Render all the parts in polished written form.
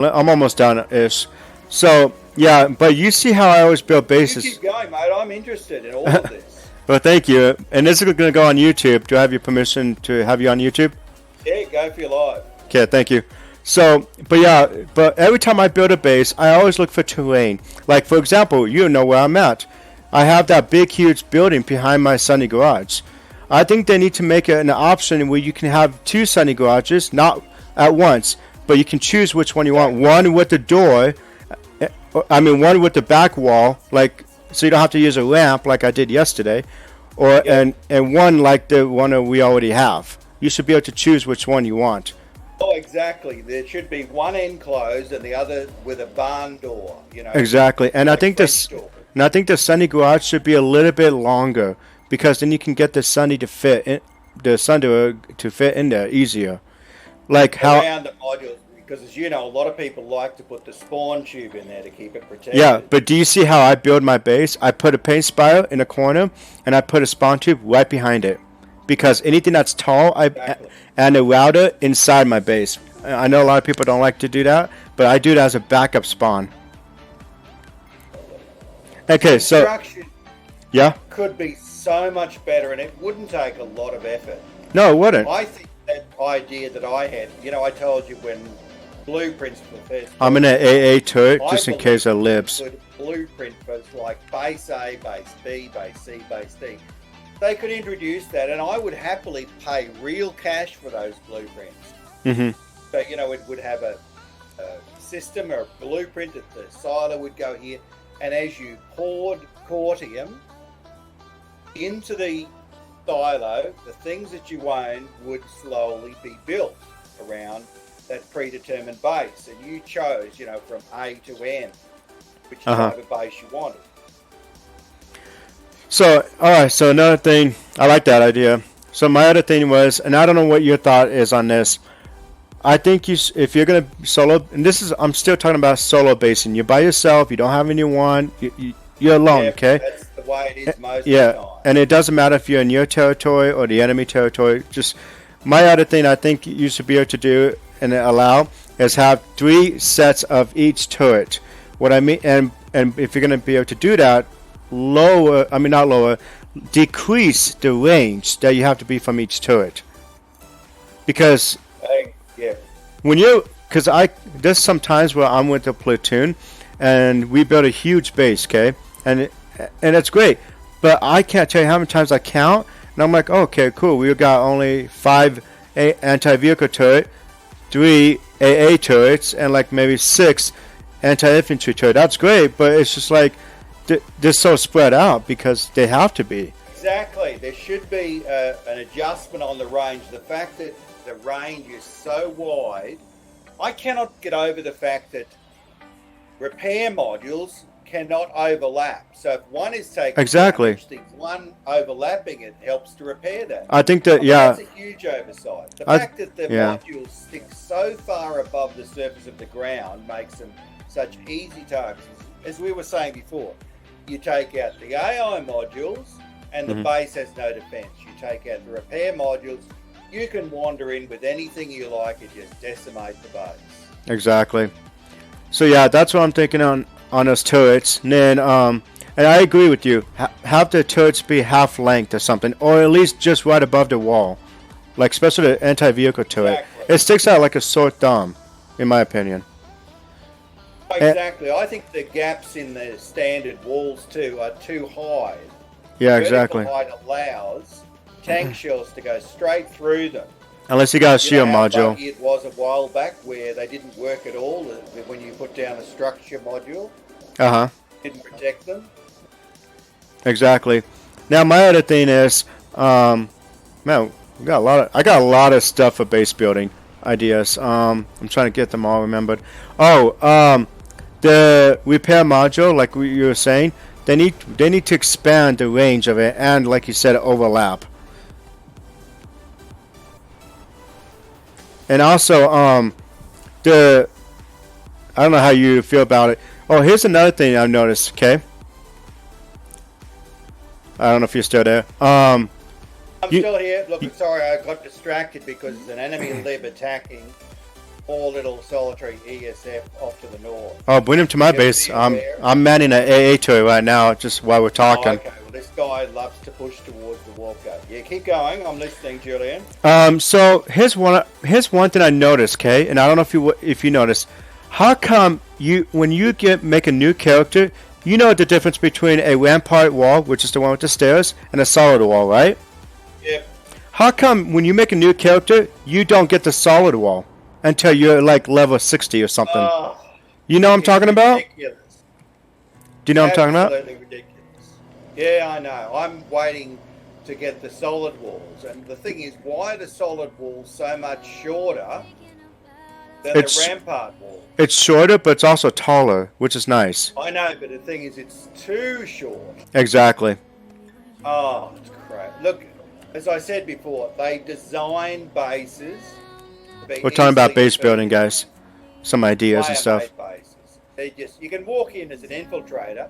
I'm almost done-ish. So, yeah, but you see how I always build You bases. keep going, mate. I'm interested in all of this. Well, thank you. And this is going to go on YouTube. Do I have your permission to have you on YouTube? Yeah, go for your life. Okay, thank you. So, but yeah, but every time I build a base, I always look for terrain. Like, for example, you know where I'm at. I have that big, huge building behind my sunny garage. I think they need to make it an option where you can have two sunny garages, not at once, but you can choose which one you want. One with the door, one with the back wall, like, so you don't have to use a lamp like I did yesterday, or and one like the one we already have. You should be able to choose which one you want. Oh, exactly. There should be one end closed and the other with a barn door. Exactly, and I think this, and I think the sunny garage should be a little bit longer because then you can get the sunny to fit in, the sun to fit in there easier. Like how around the modules, because as you know, a lot of people like to put the spawn tube in there to keep it protected. Yeah, but do you see how I build my base? I put a paint spiral in a corner and I put a spawn tube right behind it. Because anything that's tall, and a router inside my base. I know a lot of people don't like to do that, but I do that as a backup spawn. Okay, so yeah, could be so much better, and it wouldn't take a lot of effort. No, it wouldn't. I think that idea that I had, I told you when blueprints for first. I'm in an AA turret just in case of libs. Blueprint was like base A, base B, base C, base D. They could introduce that, and I would happily pay real cash for those blueprints. Mm-hmm. So, it would have a system or a blueprint that the silo would go here, and as you poured cortium into the silo, the things that you own would slowly be built around that predetermined base, and you chose, from A to N, which type of base you wanted. So, alright, so another thing, I like that idea. So my other thing was, and I don't know what your thought is on this, I think if you're going to solo, and I'm still talking about solo basing, you're by yourself, you don't have anyone, you're alone, okay? That's the way it is most of the time. And it doesn't matter if you're in your territory or the enemy territory, just, my other thing I think you should be able to do and allow is have 3 sets of each turret. What I mean, and if you're going to be able to do that, decrease the range that you have to be from each turret. Because there's some times where I'm with a platoon and we build a huge base, okay? And it's great. But I can't tell you how many times I count and I'm like, okay, cool, we got only 5 anti-vehicle turret, 3 AA turrets, and like maybe 6 anti-infantry turret. That's great, but it's just like they're so spread out because they have to be. Exactly. There should be an adjustment on the range. The fact that the range is so wide, I cannot get over the fact that repair modules cannot overlap. So if one is taking damage, the one overlapping it helps to repair that. I think that, that's a huge oversight. The fact that the modules stick so far above the surface of the ground makes them such easy targets. As we were saying before, you take out the AI modules and the base has no defense. You take out the repair modules, you can wander in with anything you like and just decimate the base. Exactly. So yeah, that's what I'm thinking on those turrets. And then, and I agree with you. Have the turrets be half length or something, or at least just right above the wall. Like especially the anti-vehicle turret. Exactly. It sticks out like a sore thumb, in my opinion. Exactly. I think the gaps in the standard walls too are too high. Yeah, exactly. Vertical height allows tank shells to go straight through them. Unless you got a shield module. It was a while back where they didn't work at all when you put down a structure module. Didn't protect them. Exactly. Now my other thing is, man, I got a lot of stuff for base building ideas. I'm trying to get them all remembered. The repair module, like you were saying, they need to expand the range of it, and like you said, overlap. And also, I don't know how you feel about it. Oh, here's another thing I've noticed. Okay, I don't know if you're still there. I'm still here. Look, sorry, I got distracted because there's an enemy lib attacking small little solitary ESF off to the north. Oh, bring him to my base. I'm manning an AA turret right now, just while we're talking. Oh, okay. Well, this guy loves to push towards the warp gate. Yeah, keep going. I'm listening, Julian. So here's one thing I noticed, okay, and I don't know if you noticed. How come when you make a new character, you know the difference between a rampart wall, which is the one with the stairs, and a solid wall, right? Yep. How come when you make a new character, you don't get the solid wall until you're like level 60 or something? Oh, you know what I'm talking about? Ridiculous. Do you know what I'm talking about? Absolutely ridiculous. Yeah, I know. I'm waiting to get the solid walls. And the thing is, why are the solid walls so much shorter than the rampart wall? It's shorter, but it's also taller, which is nice. I know, but the thing is, it's too short. Exactly. Oh, it's crap. Look, as I said before, they design bases. We're talking about base building, guys. Some ideas and stuff. Bases. You can walk in as an infiltrator,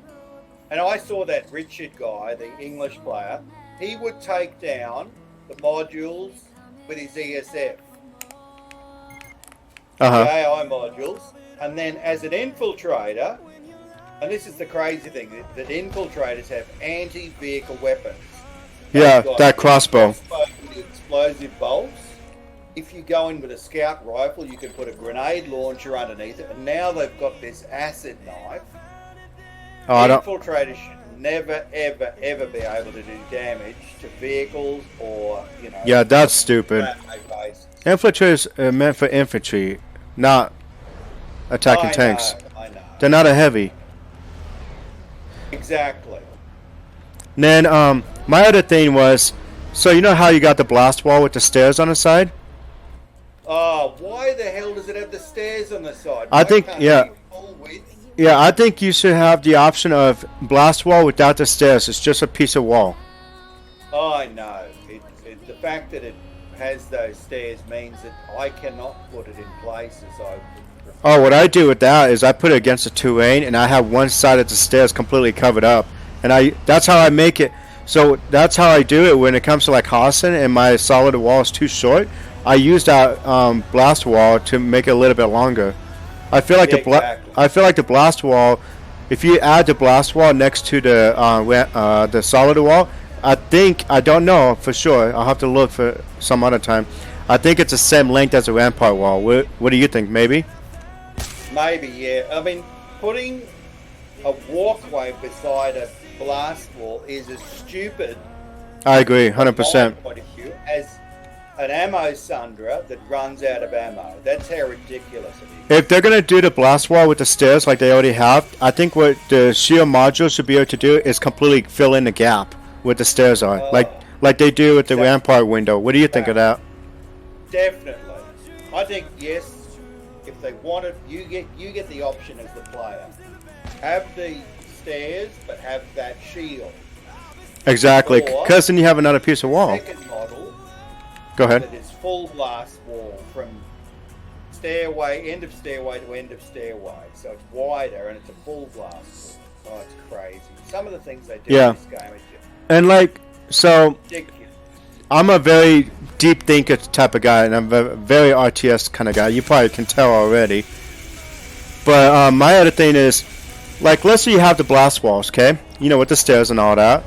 and I saw that Richard guy, the English player. He would take down the modules with his ESF, the AI modules, and then as an infiltrator, and this is the crazy thing, that infiltrators have anti-vehicle weapons. Yeah, that crossbow. With explosive bolts. If you go in with a scout rifle, you can put a grenade launcher underneath it, and now they've got this acid knife. Infiltrators should never, ever, ever be able to do damage to vehicles or, Yeah, that's stupid. Infiltrators are meant for infantry, not attacking tanks. I know. They're not a heavy. Exactly. And then my other thing was, so you know how you got the blast wall with the stairs on the side? Oh, why the hell does it have the stairs on the side? I think you should have the option of blast wall without the stairs. It's just a piece of wall. Oh, I know. The fact that it has those stairs means that I cannot put it in place as I would. Oh, what I do with that is I put it against the terrain, and I have one side of the stairs completely covered up, and that's how I make it. So that's how I do it when it comes to like Hassan and my solid wall is too short. I use that blast wall to make it a little bit longer. I feel like the blast wall. If you add the blast wall next to the solid wall, I don't know for sure. I'll have to look for some other time. I think it's the same length as a rampart wall. What do you think? Maybe. Maybe, yeah. I mean, putting a walkway beside a blast wall is as stupid. I agree, 100%. As an ammo sundra that runs out of ammo. That's how ridiculous it is. If they're gonna do the blast wall with the stairs like they already have, I think what the shield module should be able to do is completely fill in the gap where the stairs are, like they do with the rampart window. What do you think of that? Definitely. I think yes. If they want it, you get the option as the player. Have the stairs, but have that shield. Exactly, because then you have another piece of wall. Second model. Go ahead. That is full blast wall from end of stairway to end of stairway. So it's wider and it's a full blast wall. Oh, it's crazy. Some of the things they do in this game are just and ridiculous. I'm a very deep thinker type of guy, and I'm a very RTS kind of guy. You probably can tell already. But my other thing is, like, let's say you have the blast walls, okay? You know, with the stairs and all that.